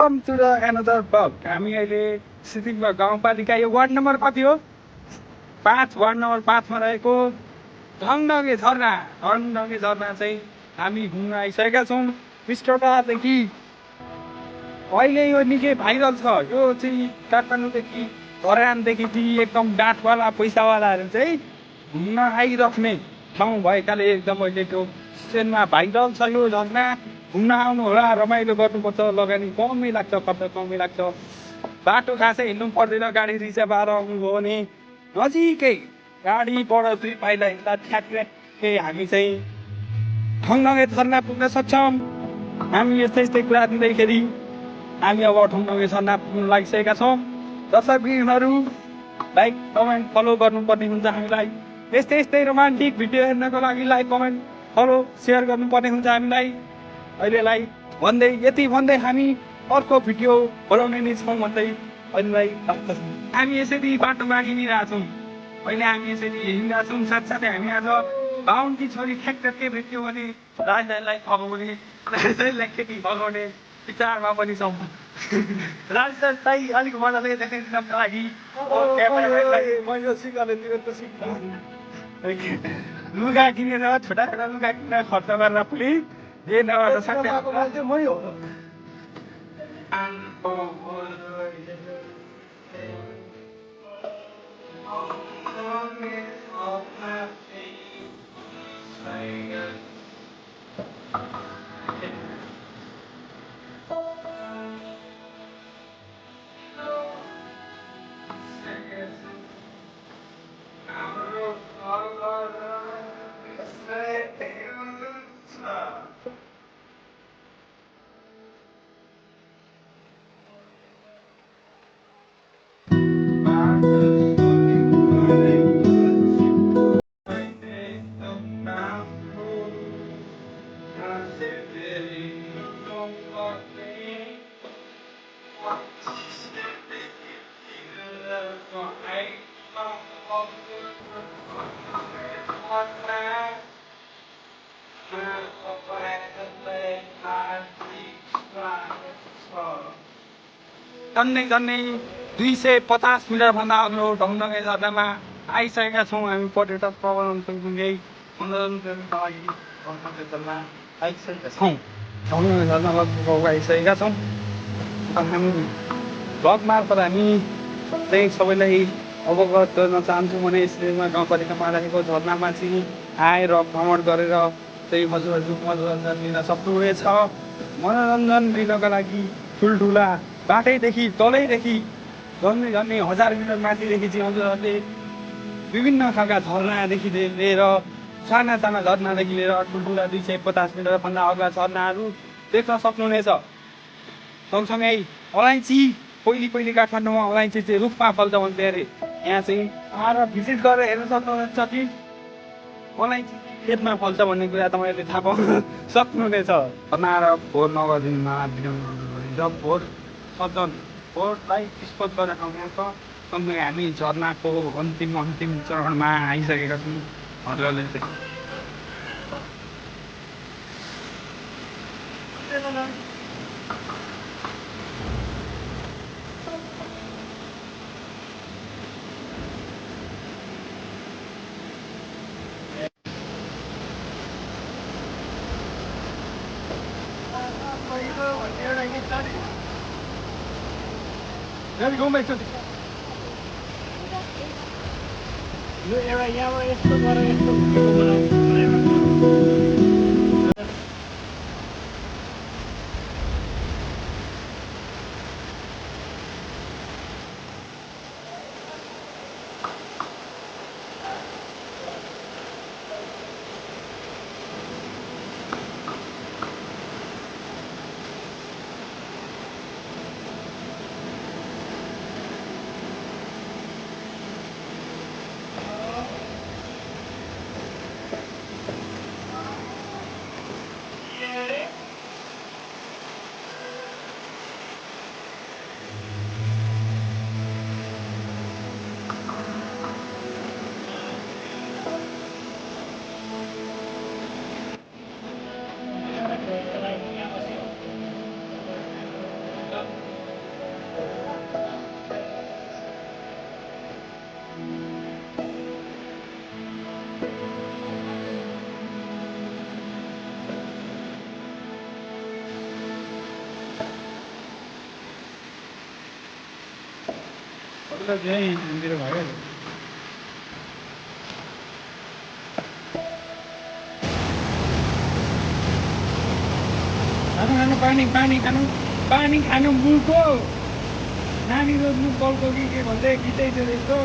Com to the another blog. हामी अहिले सिद्धिङमा गाउँपालिका यो वार्ड नम्बर कति हो? 5, वार्ड नम्बर 5 मा रहेको ढङढङे झरना चाहिँ हामी घुम्न आइसकेका छौँ। पृष्ठतादेखि अहिले यो निकै भाइरल छ। यो चाहिँ काठमाडौँदेखि धरानदेखि एकदम डाँठवाला पैसावालाहरू चाहिँ घुम्न आइराख्ने ठाउँ भएकाले एकदम अहिले त्यो सिजनमा भाइरल छ यो झरना। घुम्न आउनु होला, रमाइलो गर्नुपर्छ, लगानी कमै लाग्छ, खर्च कमै लाग्छ। बाटो खासै हिँड्नु पर्दैन, गाडी रिजर्भ भएर आउनुभयो भने नजिकै गाडीबाट 2 पाइला हिँड्दा ठ्याक्कै हामी चाहिँ ढङढङे झरना पुग्न सक्छौँ। हामी यस्तै कुरा दिँदैखेरि हामी अब ढङढङे झरना पुग्न लागिसकेका छौँ। दर्शकहरू लाइक कमेन्ट फलो गर्नुपर्ने हुन्छ हामीलाई। यस्तै रोमान्टिक भिडियो हेर्नको लागि लाइक कमेन्ट फलो सेयर गर्नुपर्ने हुन्छ हामीलाई। अहिलेलाई यति भन्दै हामी अर्को भिडियो बनाउने नै छौँ भन्दै अहिलेलाई हामी यसरी बाटोमा हिँडिरहेछौँ। अहिले हामी यसरी हिँडिरहेछौँ, साथसाथै हामी आज बाहुनकी छोरी ठ्याक्कै भेट्यो भने राजलाई फगाउने फगाउने विचारमा पनि छौँ। राजलाई अलिक मजाले देखाइदिनको लागि लुगा किनेर छोटा लुगा किनेर खर्च गरेर पनि मै हो। झन्डै 250 मिटरभन्दा अग्लो ढङढङे झरनामा आइसकेका छौँ। हामी पर्यटक प्रबन्धनसँगै मनोरञ्जनका लागि ढङढङे झरना आइसकेका छौँ। ढङढङे झरनामा आइसकेका छौँ। हामी ब्लग मार्फत हामी चाहिँ सबैलाई अवगत गर्न चाहन्छौँ भने सिद्धिङमा गाउँपालिकामा रहेको झरनामा चाहिँ आएर भ्रमण गरेर चाहिँ हजुरहरू मनोरञ्जन लिन सक्नुहुनेछ। मनोरञ्जन लिनका लागि ठुल्ठुला बाटैदेखि तलैदेखि झन्डै 1000 मिटर माथिदेखि चाहिँ हजुरहरूले विभिन्न खालका झरनादेखि लिएर साना झरनादेखि लिएर ठुल्ठुला 250 मिटरभन्दा अग्ला झरनाहरू देख्न सक्नुहुनेछ। सँगसँगै अलैँची पहिले काठमाडौँमा अलैँची चाहिँ रुखमा फल्छ भन्थे अरे। यहाँ चाहिँ आएर भिजिट गरेर हेर्न सक्नुहुनेछ कि अलैँची खेतमा फल्छ भन्ने कुरा तपाईँहरूले थाहा पाउन सक्नुहुनेछ। आएर फोहोर नगरिदिनु फोहोरलाई विस्फोट गरेर आउनेछ। सँगसँगै हामी झरनाको अन्तिम चरणमा आइसकेका छौँ। हजुरहरूले चाहिँ यो एउटा यहाँबाट यस्तो गरेर यस्तो त यहीँ हाम्रोतिर भयो नि। खानु खानु पानी पानी खानु पानी खानु बुलको नानी रोज्नु बलको कि के भन्दै गीतै थियो त्यस्तो